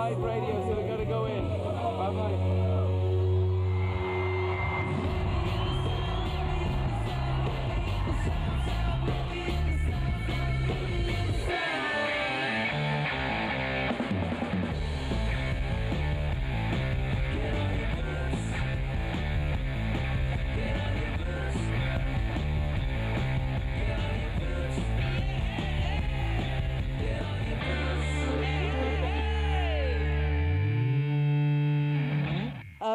live radio, so we're going to go in. Bye-bye.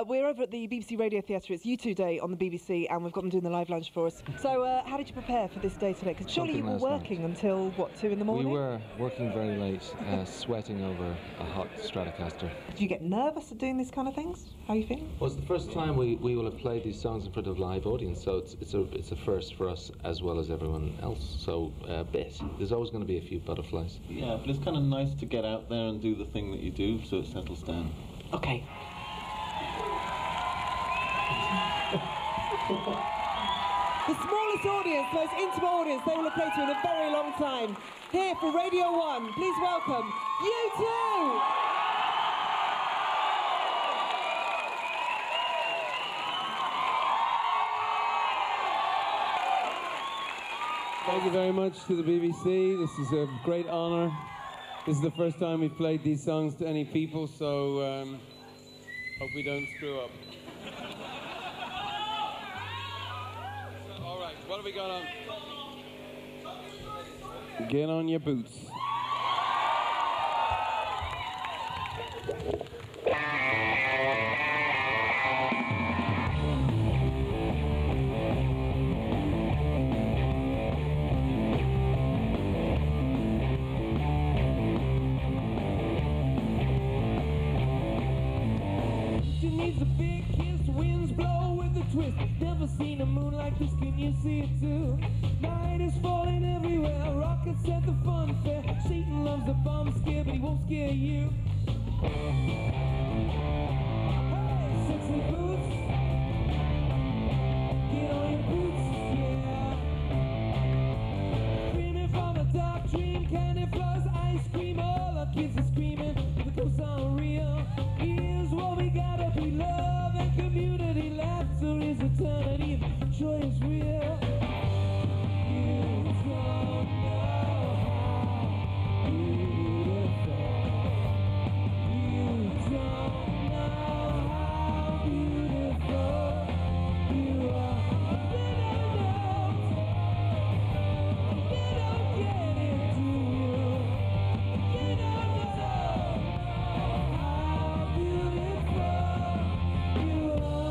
We're over at the BBC Radio Theatre. It's U2 Day on the BBC, and we've got them doing the live lounge for us. So, how did you prepare for this day today? Because surely you were working until, what, 2 in the morning? We were working very late, sweating over a hot Stratocaster. Do you get nervous at doing these kind of things? How are you feeling? Well, it's the first time we will have played these songs in front of a live audience, so it's a first for us as well as everyone else. So, there's always going to be a few butterflies. Yeah, but it's kind of nice to get out there and do the thing that you do, so it settles down. Okay. The smallest audience, the most intimate audience they will have played to in a very long time. Here for Radio 1, please welcome U2! Thank you very much to the BBC. This is a great honour. This is the first time we've played these songs to any people, so hope we don't screw up. All right, what have we got on? Get on your boots. Never seen a moon like this, can you see it too? Night is falling everywhere, rockets at the fun fair. Satan loves a bomb scare, but he won't scare you. Hey, sexy boots, get on your boots, yeah. Screaming from a dark dream, candy floss, ice cream, all our kids are screaming, the ghosts aren't real. Here's what we gotta be, love and community, laughter is eternity, if joy is real. You don't know how beautiful. You don't know how beautiful you are. You don't get it, do you? You don't know how beautiful you are.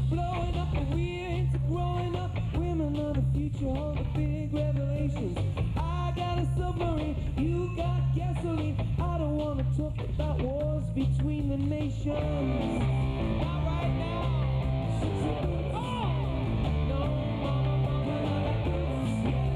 Blowing up, and we're into growing up. Women are the future, all the big revelations. I got a submarine, you got gasoline. I don't want to talk about wars between the nations. Not right now. Oh! No, mama, like this, yeah.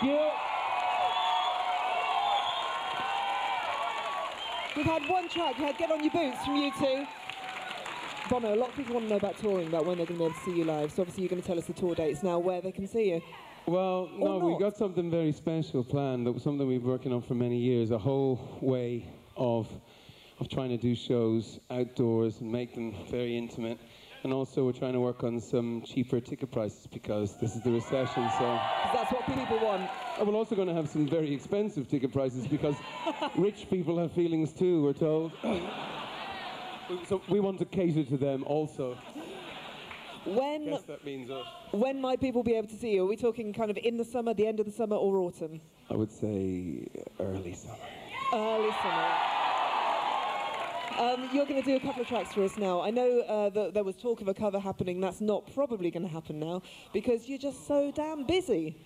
Thank you. We've had one track, you had Get On Your Boots from U2. Bono, a lot of people want to know about touring, about when they're going to be able to see you live. So obviously you're going to tell us the tour dates now, where they can see you. Well, Or no, we not. got something very special planned. That was something we've been working on for many years. A whole way of trying to do shows outdoors and make them very intimate. And also we're trying to work on some cheaper ticket prices because this is the recession. So 'Cause that's what people want. we're also going to have some very expensive ticket prices because rich people have feelings too, we're told. So we want to cater to them also. I When, guess that means us. when might people be able to see you? Are we talking kind of in the summer, the end of the summer, or autumn? I would say early summer. Early summer. You're going to do a couple of tracks for us now. I know that there was talk of a cover happening. That's not probably going to happen now because you're just so damn busy.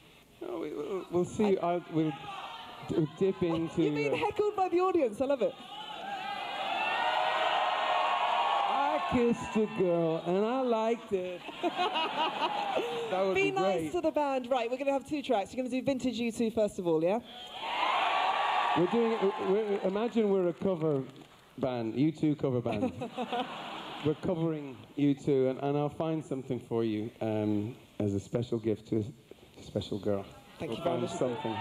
No, we'll see. We'll dip into... You're being heckled by the audience. I love it. I kissed a girl and I liked it. That would be Be nice great. to the band. Right, we're going to have two tracks. You're going to do Vintage U2 first of all, yeah? We're doing it. Imagine we're a cover band, U2 cover band. We're covering U2, and I'll find something for you as a special gift to a special girl. Thank you We'll very find much. something.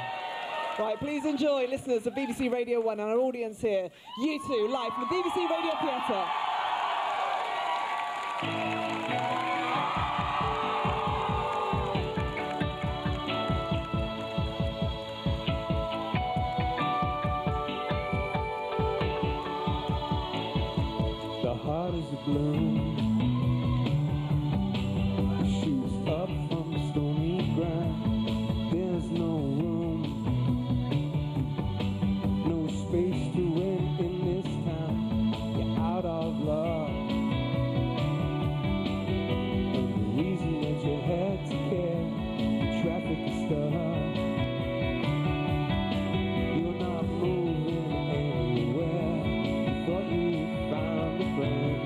Right, please enjoy, listeners of BBC Radio 1 and our audience here. U2 live from the BBC Radio Theatre. The heart is a bloom, shoots up from the stony ground. There's no room, no space to win in this town. You're out of love, and the reason that you had to care, the traffic is stuck. You're not moving anywhere. You thought you found a friend.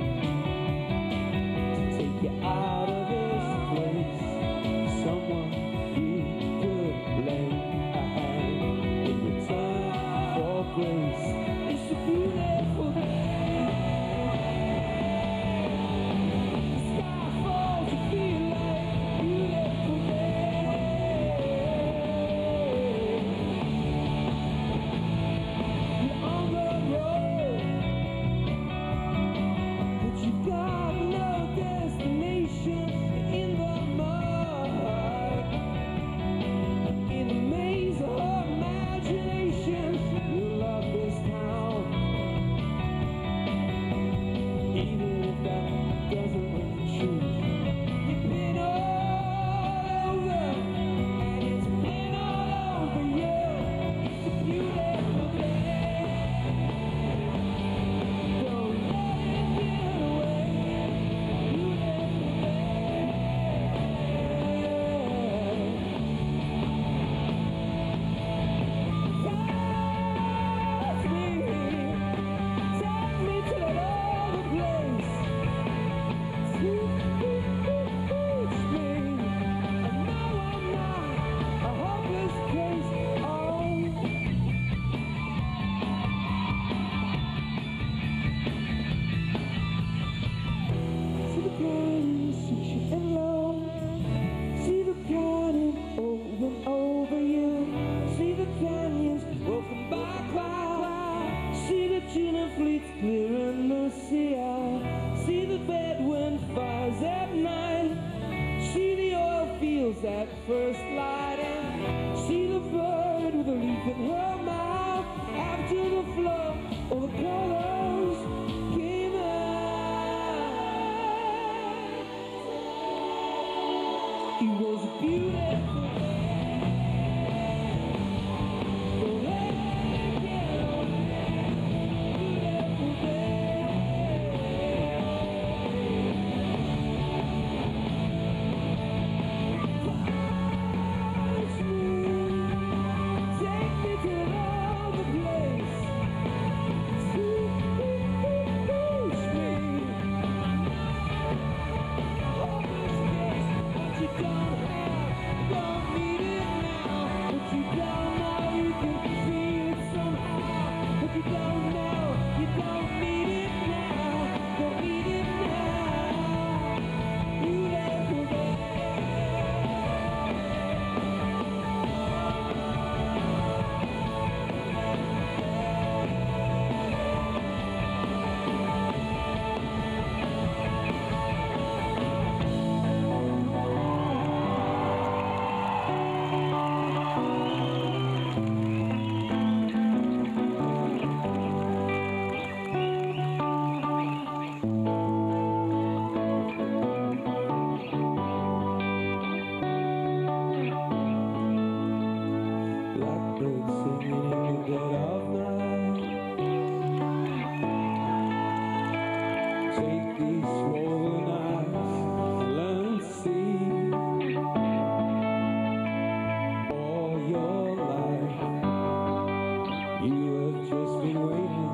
You have just been waiting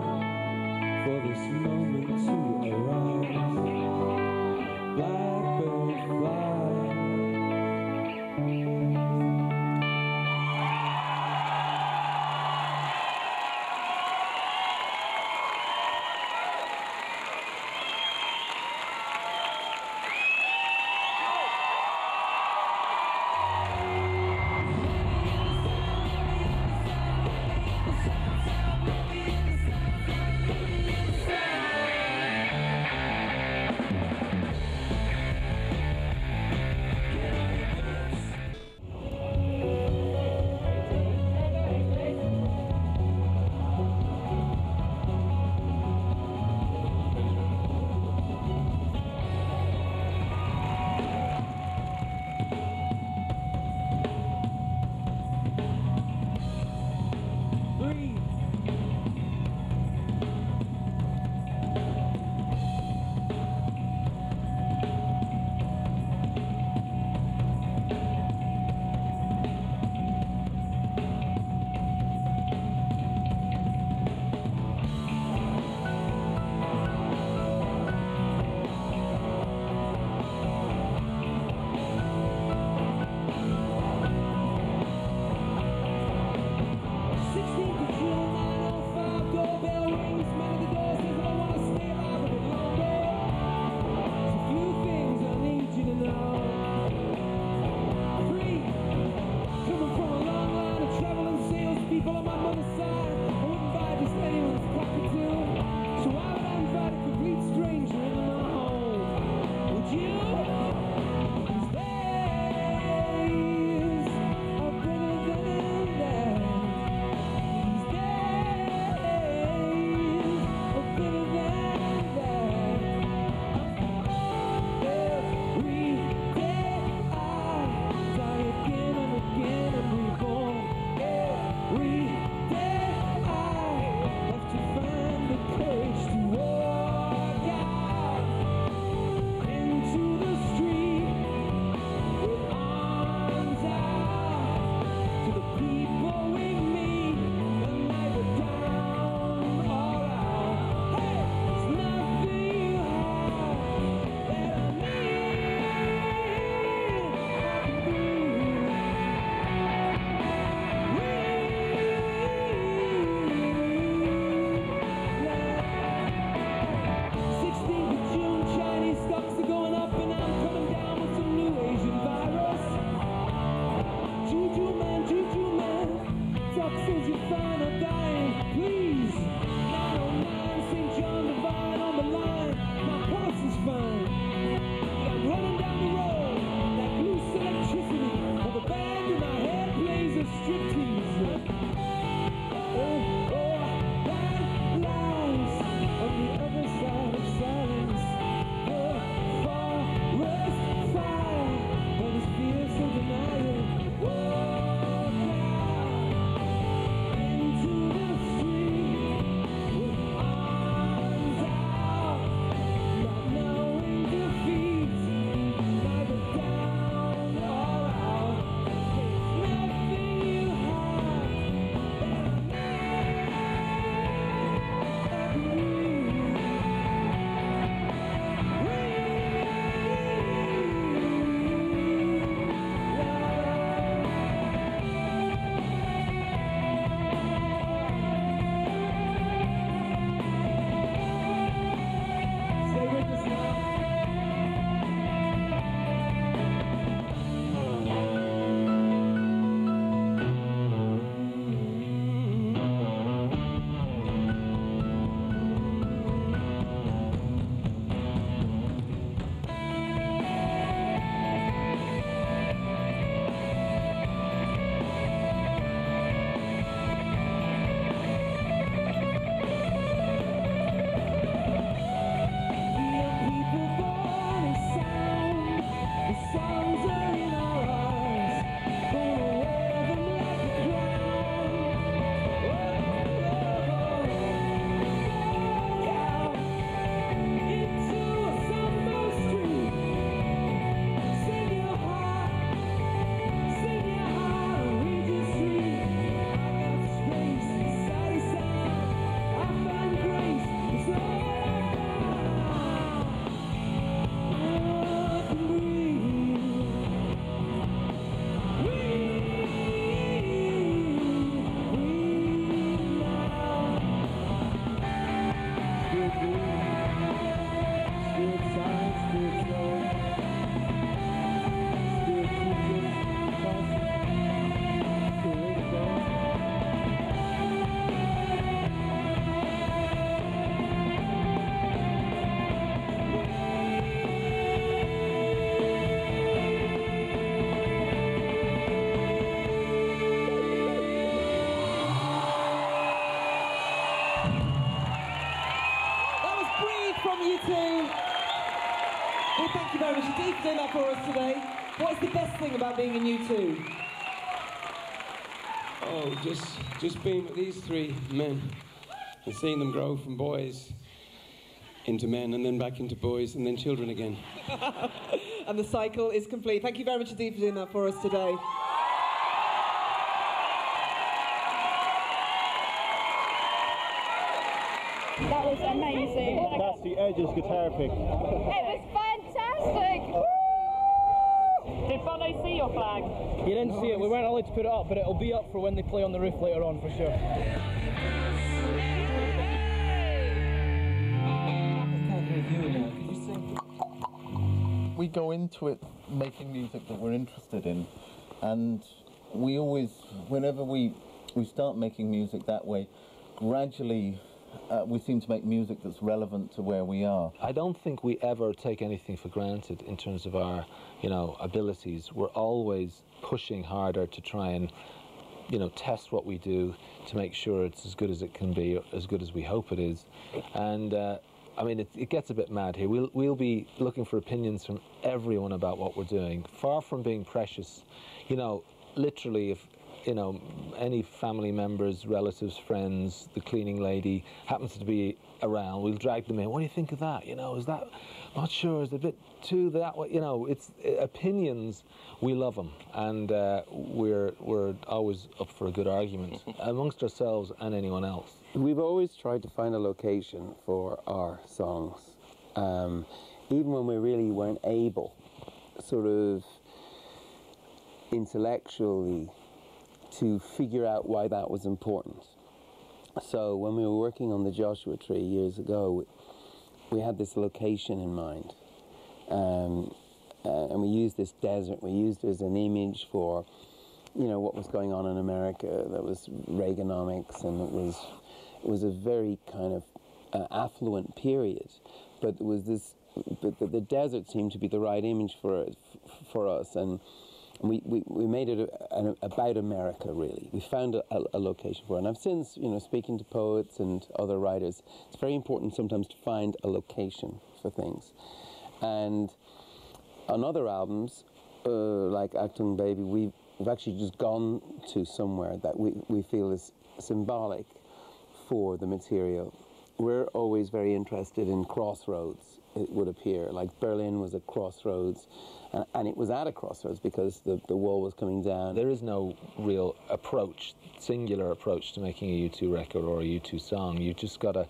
for this moment to arise. Blackbird fly. U2. Well, thank you very much indeed for doing that for us today. What's the best thing about being in U2? Oh, just being with these three men and seeing them grow from boys into men and then back into boys and then children again. And the cycle is complete. Thank you very much indeed for doing that for us today. That was amazing. That's the Edge's guitar pick. It was fantastic. Did Bono see your flag? You didn't see it, we weren't allowed to put it up, but it'll be up for when they play on the roof later on for sure. We go into it making music that we're interested in, and we always, whenever we start making music that way, gradually we seem to make music that's relevant to where we are. I don't think we ever take anything for granted in terms of our, abilities. We're always pushing harder to try and, test what we do to make sure it's as good as it can be, as good as we hope it is. And it gets a bit mad here. We'll be looking for opinions from everyone about what we're doing. Far from being precious, literally if any family members, relatives, friends, the cleaning lady happens to be around, we'll drag them in. What do you think of that? Is that, not sure, is it a bit too that way? It's opinions, we love them. And we're always up for a good argument amongst ourselves and anyone else. We've always tried to find a location for our songs, even when we really weren't able, sort of intellectually, to figure out why that was important. So when we were working on the Joshua Tree years ago, we had this location in mind, and we used this desert. We used it as an image for, what was going on in America. That was Reaganomics, and it was a very kind of affluent period. But it was this. But the desert seemed to be the right image for us, and we made it about America, really. We found a location for it. And I've since, speaking to poets and other writers, it's very important sometimes to find a location for things. And on other albums, like Achtung Baby, we've actually just gone to somewhere that we feel is symbolic for the material. We're always very interested in crossroads, it would appear. Like Berlin was a crossroads. And it was at a crossroads because the wall was coming down. There is no real singular approach to making a U2 record or a U2 song. You just got to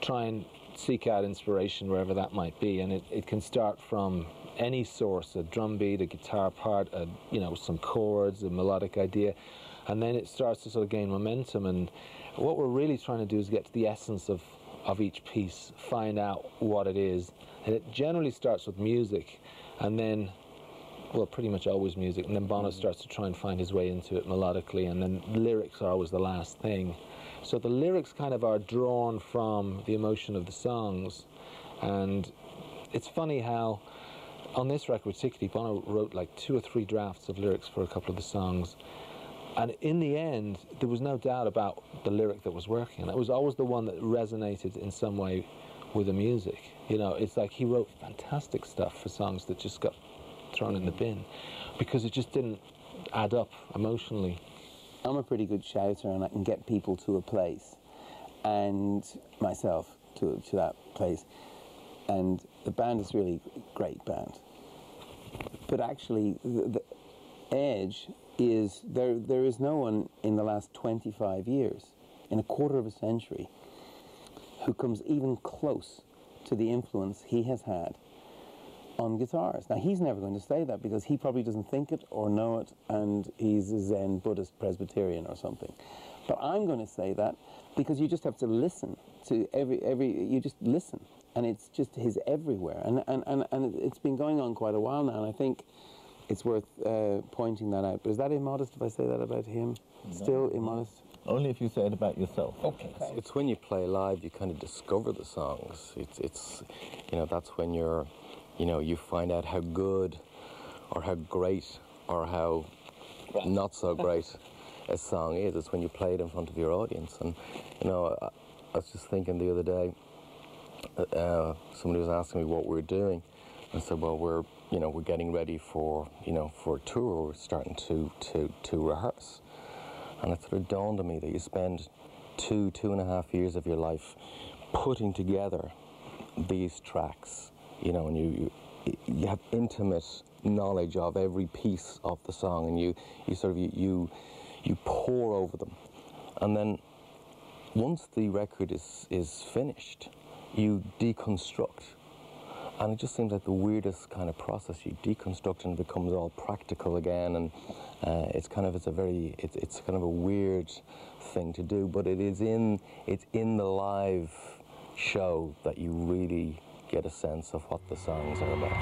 try and seek out inspiration wherever that might be. And it can start from any source, a drum beat, a guitar part, some chords, a melodic idea. And then it starts to sort of gain momentum. And what we're really trying to do is get to the essence of each piece, find out what it is. And it generally starts with music. And then, pretty much always music. And then Bono starts to try and find his way into it melodically. And then lyrics are always the last thing. So the lyrics kind of are drawn from the emotion of the songs. And it's funny how, on this record particularly, Bono wrote like 2 or 3 drafts of lyrics for a couple of the songs. And in the end, there was no doubt about the lyric that was working. And it was always the one that resonated in some way with the music. It's like he wrote fantastic stuff for songs that just got thrown in the bin because it just didn't add up emotionally. I'm a pretty good shouter, and I can get people to a place, and myself to that place. And the band is really a great band. But actually, the Edge is, there is no one in the last 25 years, in a quarter of a century, who comes even close to the influence he has had on guitars. Now, he's never going to say that because he probably doesn't think it or know it, and he's a Zen Buddhist Presbyterian or something. But I'm going to say that because you just have to listen to you just listen, and it's just his everywhere. And it's been going on quite a while now, and I think it's worth pointing that out. But is that immodest if I say that about him? No. Still immodest? Only if you say it about yourself. Okay. It's when you play live you kind of discover the songs. It's that's when you find out how good or how great or how not so great a song is. It's when you play it in front of your audience. And I was just thinking the other day, somebody was asking me what we're doing. I said, well, we're getting ready for a tour. We're starting to rehearse. And it sort of dawned on me that you spend 2.5 years of your life putting together these tracks, and you have intimate knowledge of every piece of the song, and you pour over them, and then once the record is finished, you deconstruct. And it just seems like the weirdest kind of process. You deconstruct and it becomes all practical again, and it's kind of a weird thing to do. But it's in the live show that you really get a sense of what the songs are about.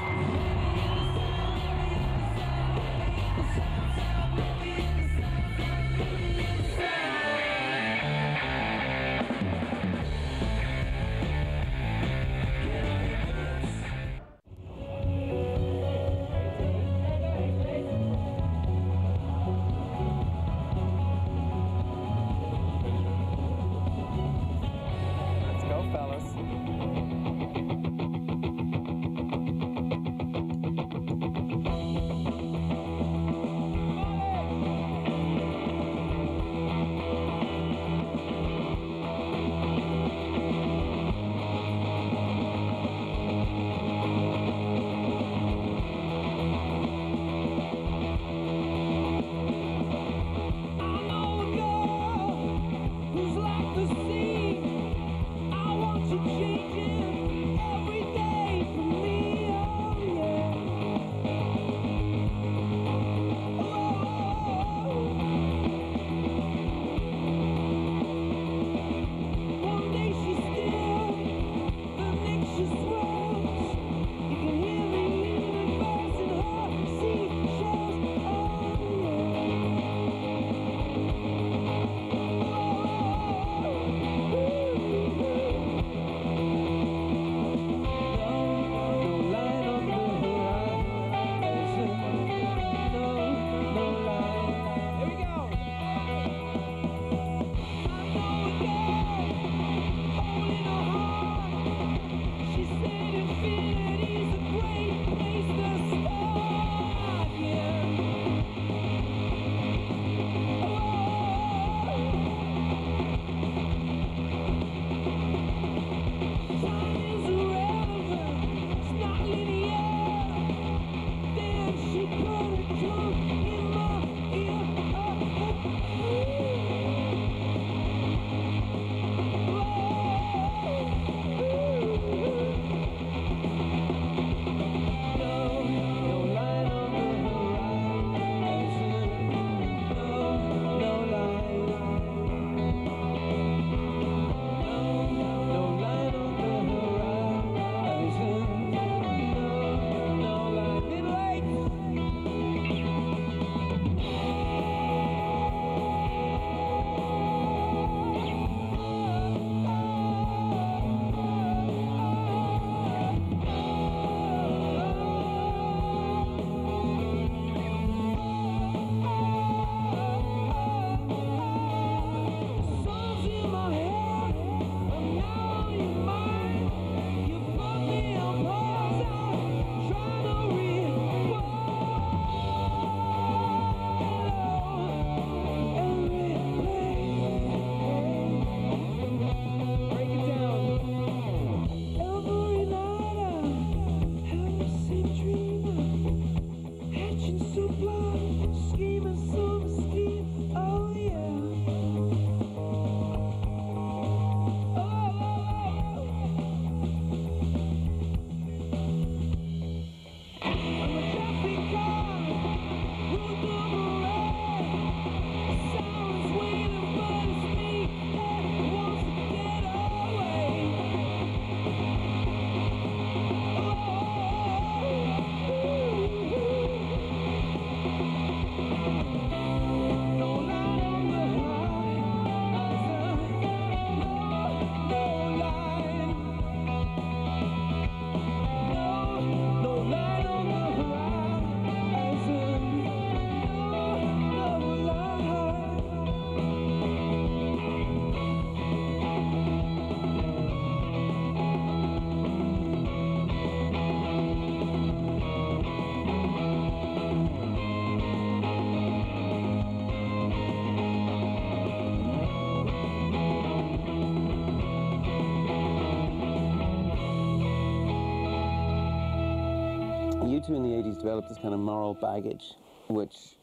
U2 in the 80s developed this kind of moral baggage, which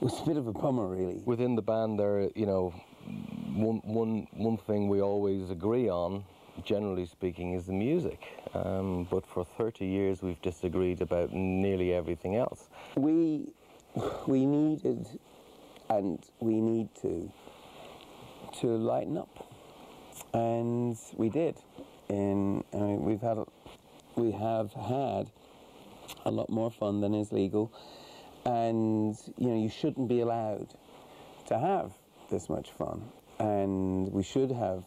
was a bit of a bummer, really. Within the band, there, you know, one thing we always agree on, generally speaking, is the music. But for 30 years, we've disagreed about nearly everything else. We needed, and we need to lighten up, and we did. We have had a lot more fun than is legal, and you know, you shouldn't be allowed to have this much fun, and we should have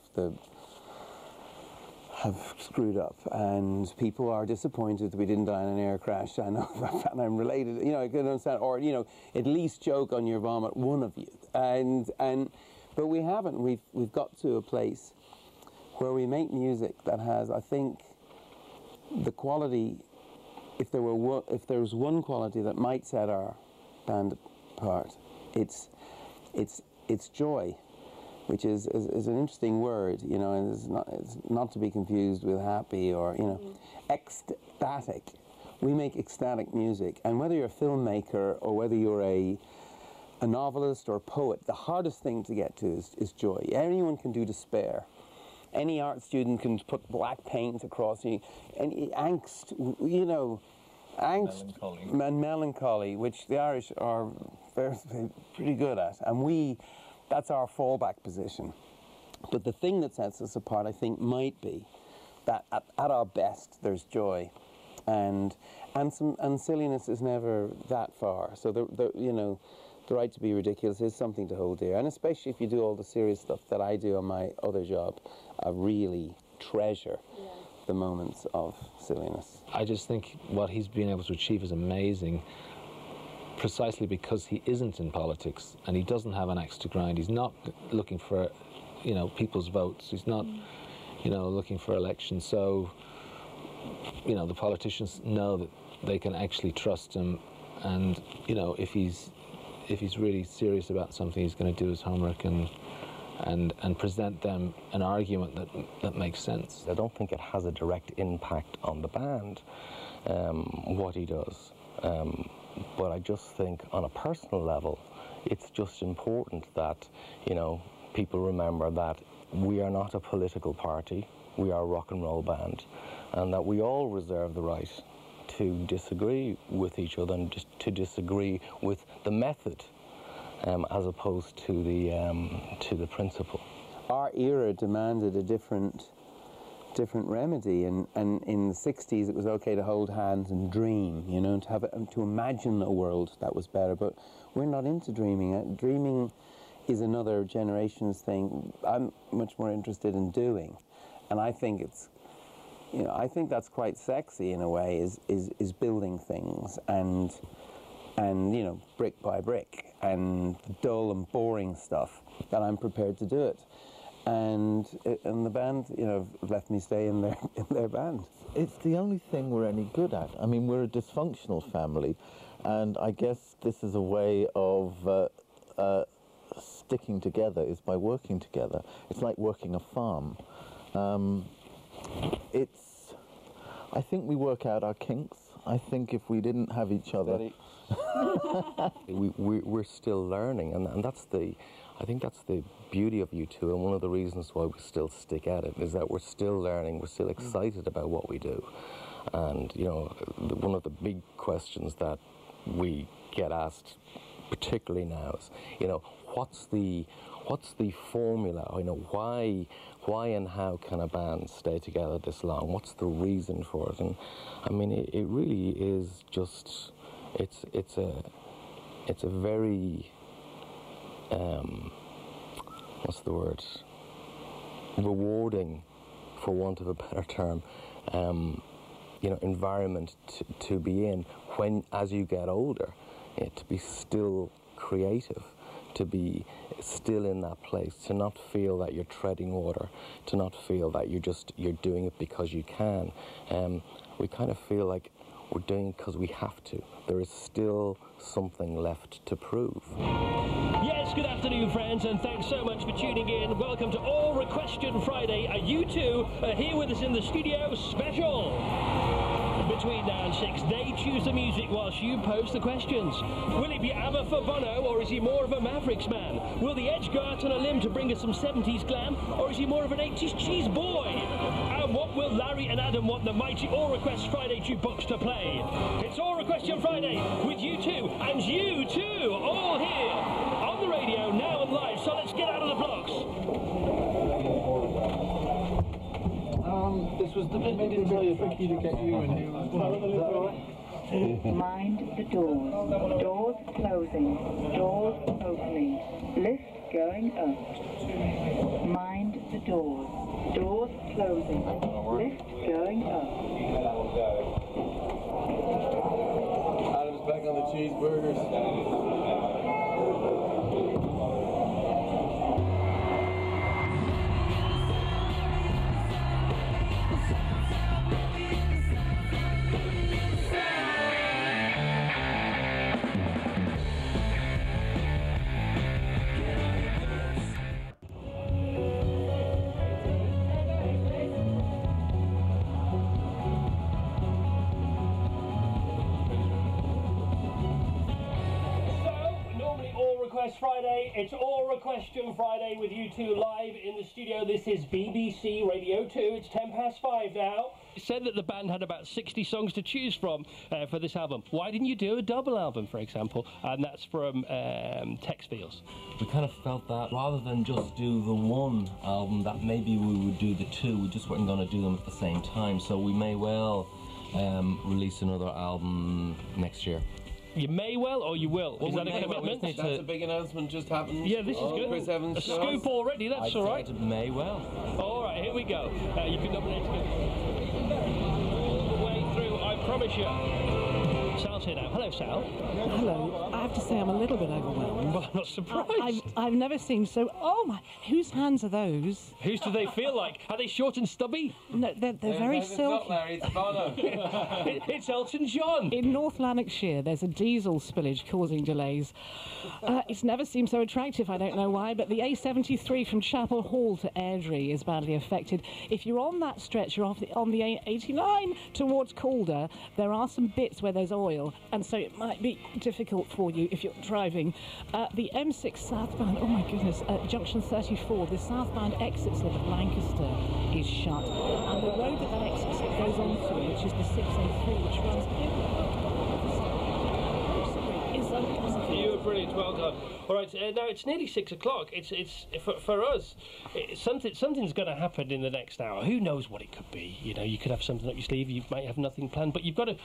screwed up, and people are disappointed that we didn't die in an air crash. I know, and I'm related, you know, I can understand, or you know, at least joke on your vomit, one of you, but we haven't. We've got to a place where we make music that has, I think, the quality. If there's one quality that might set our band apart, it's joy, which is an interesting word, you know, and it's not to be confused with happy or, you know, ecstatic. We make ecstatic music, and whether you're a filmmaker or whether you're a novelist or a poet, the hardest thing to get to is joy. Anyone can do despair. Any art student can put black paint across you, and angst, you know, and melancholy, which the Irish are pretty good at, and that's our fallback position. But the thing that sets us apart, I think, might be that at our best there's joy, and silliness is never that far. So you know, the right to be ridiculous is something to hold dear, and especially if you do all the serious stuff that I do on my other job, I really treasure the moments of silliness. I just think what he's been able to achieve is amazing, precisely because he isn't in politics and he doesn't have an axe to grind. He's not looking for, you know, people's votes. He's not, you know, looking for elections. So, you know, the politicians know that they can actually trust him, and you know, if he's really serious about something, he's going to do his homework and present them an argument that makes sense. I don't think it has a direct impact on the band, what he does. But I just think on a personal level, it's just important that, you know, people remember that we are not a political party, we are a rock and roll band, and that we all reserve the right to disagree with each other and just to disagree with the method, as opposed to the principle. Our era demanded a different remedy, and in the 60s it was okay to hold hands and dream, you know, to imagine a world that was better. But we're not into dreaming. Dreaming is another generation's thing. I'm much more interested in doing, and I think it's, you know, I think that's quite sexy in a way, is building things and you know, brick by brick, and dull and boring stuff, that I'm prepared to do it. And the band, you know, let me stay in their band. It's the only thing we're any good at. I mean, we're a dysfunctional family, and I guess this is a way of sticking together, is by working together. It's like working a farm. I think we work out our kinks. I think if we didn't have each other... We're still learning, and I think that's the beauty of U2, and one of the reasons why we still stick at it is that we're still learning, we're still excited about what we do. And, you know, one of the big questions that we get asked, particularly now, is, you know, what's the formula? You know, why and how can a band stay together this long? What's the reason for it? And I mean, it really is just, it's a very, what's the word? Rewarding, for want of a better term, you know, environment to be in when, as you get older, to be still creative, to be still in that place, to not feel that you're treading water, to not feel that you're doing it because you can. We kind of feel like we're doing it because we have to. There is still something left to prove. Yes, good afternoon, friends, and thanks so much for tuning in. Welcome to All Requestion Friday. U2 are here with us in the studio special. Between now and 6, they choose the music whilst you pose the questions. Will it be ABBA for Bono, or is he more of a Mavericks man? Will the Edge go out on a limb to bring us some 70s glam, or is he more of an 80s cheese boy? And what will Larry and Adam want the mighty All Request Friday jukebox to play? It's All Requestion Friday with you two and you too, all here on the radio, now and live. So let's get out of the blocks. This was the bit we didn't tell you, Frankie, to get you in here. Mind the doors. Doors closing. Doors opening. Lift going up. Mind the doors. Doors closing. Lift going up. Adam's back on the cheeseburgers. Friday, it's All Requestion Friday with you two live in the studio. This is BBC Radio 2. It's 5:10 now. It said that the band had about 60 songs to choose from for this album. Why didn't you do a double album, for example? And that's from Tex Fields. We kind of felt that rather than just do the one album, that maybe we would do the two. We just weren't going to do them at the same time, so we may well release another album next year. You may well, or you will. Is that a commitment? That's a big announcement just happened. Yeah, this is good. Chris Evans. A scoop already, that's all right. May well. All right, here we go. You've been nominated all the way through, I promise you. Sal's here now. Hello, Sal. Hello. I have to say I'm a little bit overwhelmed. Well, I'm not surprised. I've never seen so... Oh, my... Whose hands are those? Whose do they feel like? Are they short and stubby? No, they're very silky. It's not Larry, it's Bono. It's Elton John. In North Lanarkshire, there's a diesel spillage causing delays. It's never seemed so attractive, I don't know why, but the A73 from Chapel Hall to Airdrie is badly affected. If you're on that stretch, you're on the A89 towards Calder, there are some bits where there's oil, and so it might be difficult for you if you're driving. The M6 southbound, oh my goodness, junction 34, the southbound exit of Lancaster is shut, and the road that exit goes on to, which is the 6A3, which runs You were brilliant, well done. All right, now it's nearly 6 o'clock. It's for us. Something's going to happen in the next hour. Who knows what it could be? You know, you could have something up your sleeve. You might have nothing planned, but you've got to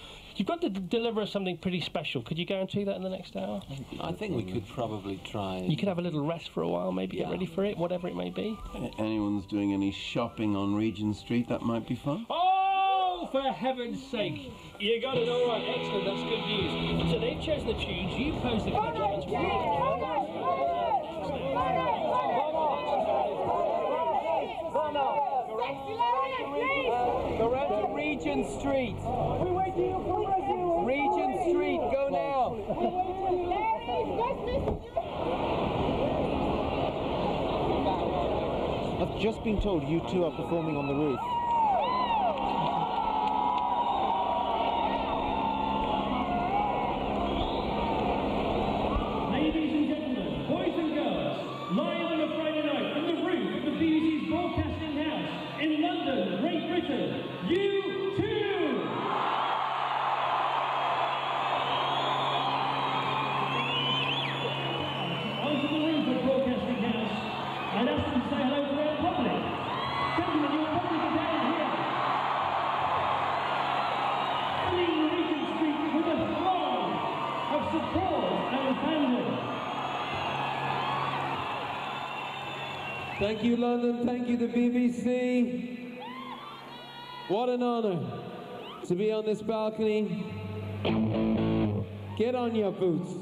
deliver us something pretty special. Could you guarantee that in the next hour? I think we could probably try. You could have a little rest for a while, maybe get ready for it, whatever it may be. Anyone's doing any shopping on Regent Street, that might be fun. Oh, for heaven's sake! You got it all right. Excellent. That's good news. So they've chosen the tunes. You pose the questions. Go round to Regent Street. Regent Street, go now. I've just been told you two are performing on the roof. Ladies and gentlemen, boys and girls, live on a Friday night from the roof of the BBC's Broadcasting House in London, Great Britain, U2! Onto the roof of Broadcasting House, I'd ask them to say hello to their public. Gentlemen, your public are down here. Filling Regent Street with a throng of support and fandom. Thank you, London. Thank you, the BBC. What an honour to be on this balcony. Get on your boots.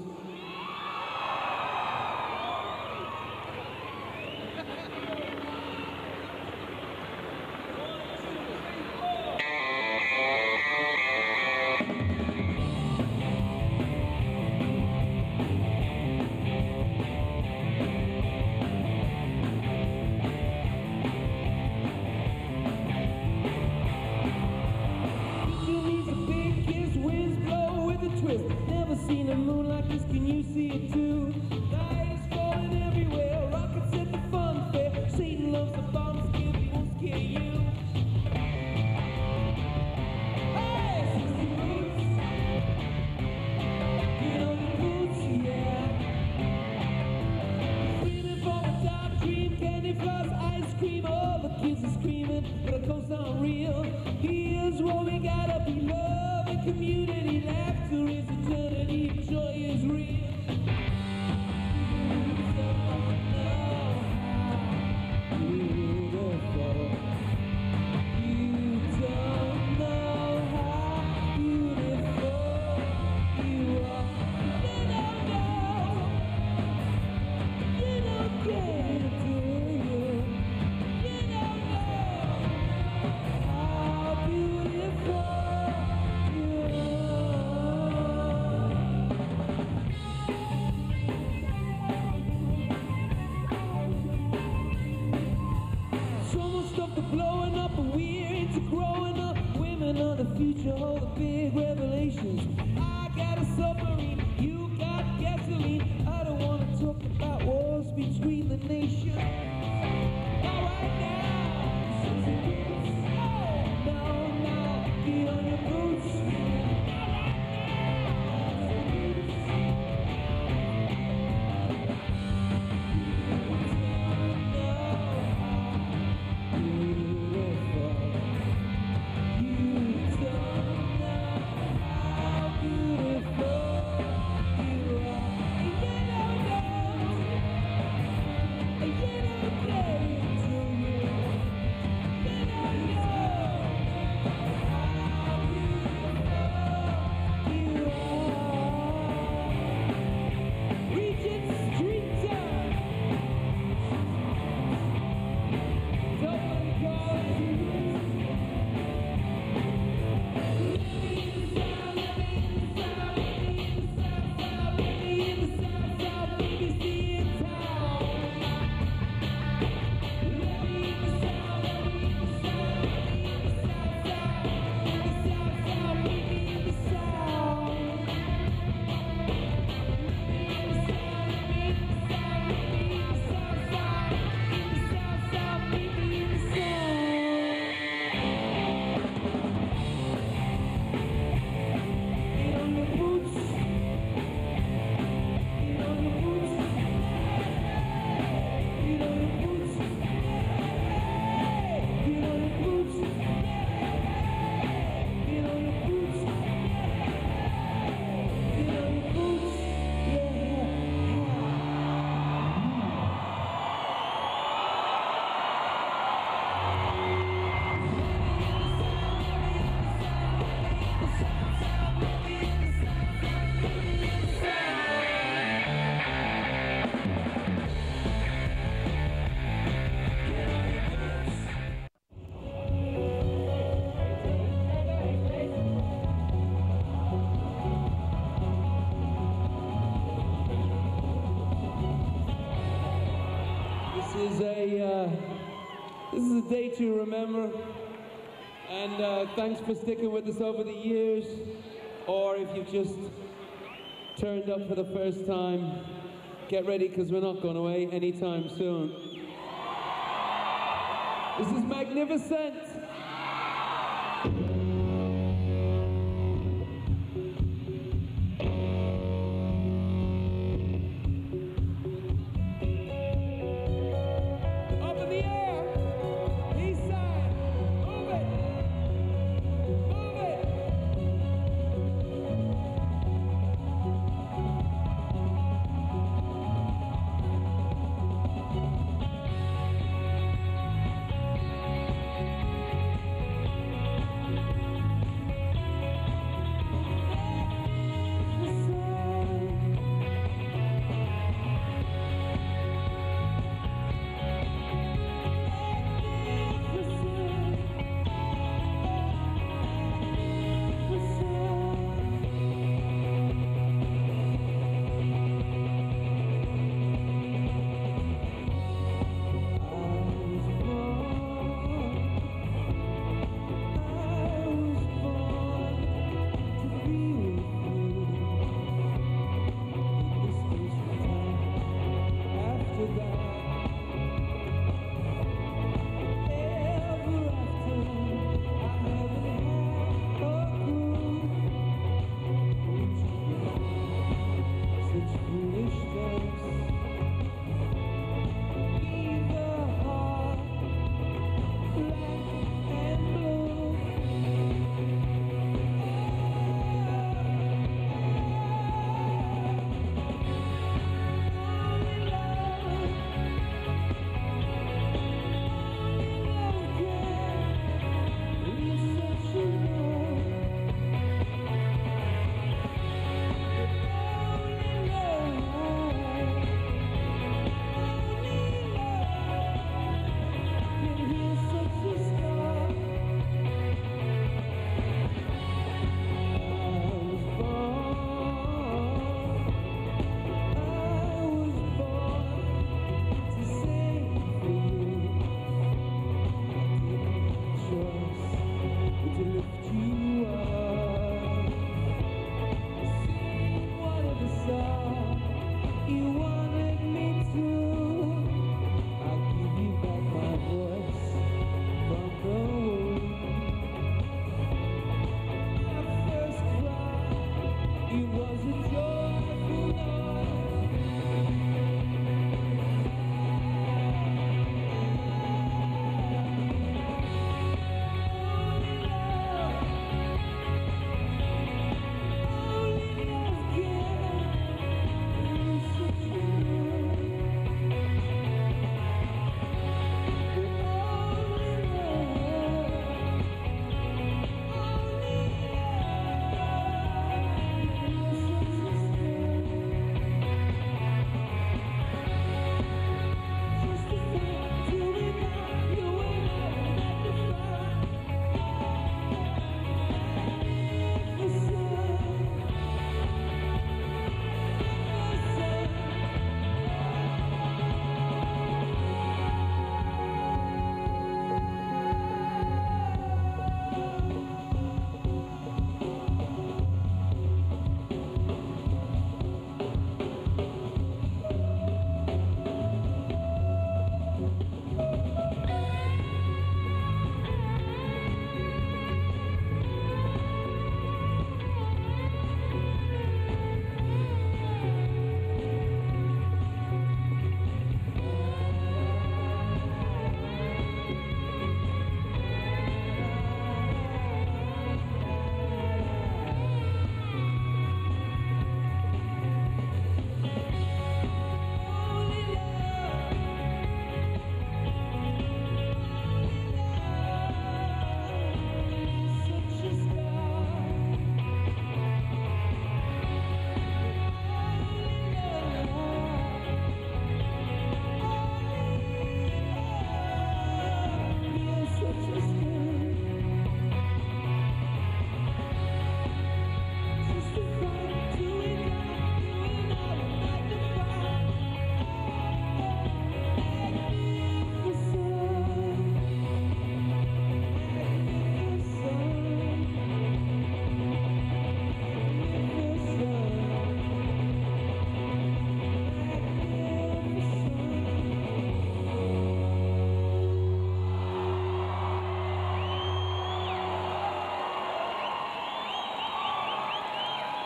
Still needs a you see it too. Night is falling everywhere, rockets at the fun fair. Satan loves the bombs, kill me, won't scare you. But the coast aren't real. Here's what we gotta be: love and community. Laughter is eternity. Joy is real. Blowing up, but we're into growing up. Women are the future, all the big revelations. I got a submarine, you got gasoline. I don't want to talk about wars between the nations. Not right now. No, get on your boots. This is a day to remember, and thanks for sticking with us over the years, or if you've just turned up for the first time, get ready because we're not going away anytime soon. This is magnificent.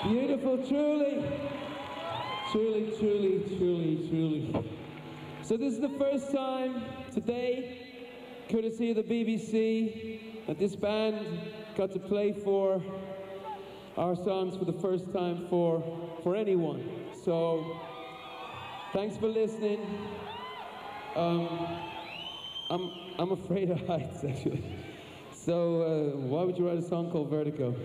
Beautiful, truly. Truly, truly, truly, truly. So this is the first time today, courtesy of the BBC, that this band got to play for our songs for the first time for anyone. So thanks for listening. I'm afraid of heights, actually. So why would you write a song called Vertigo?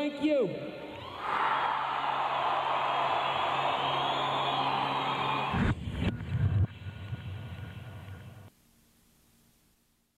Thank you.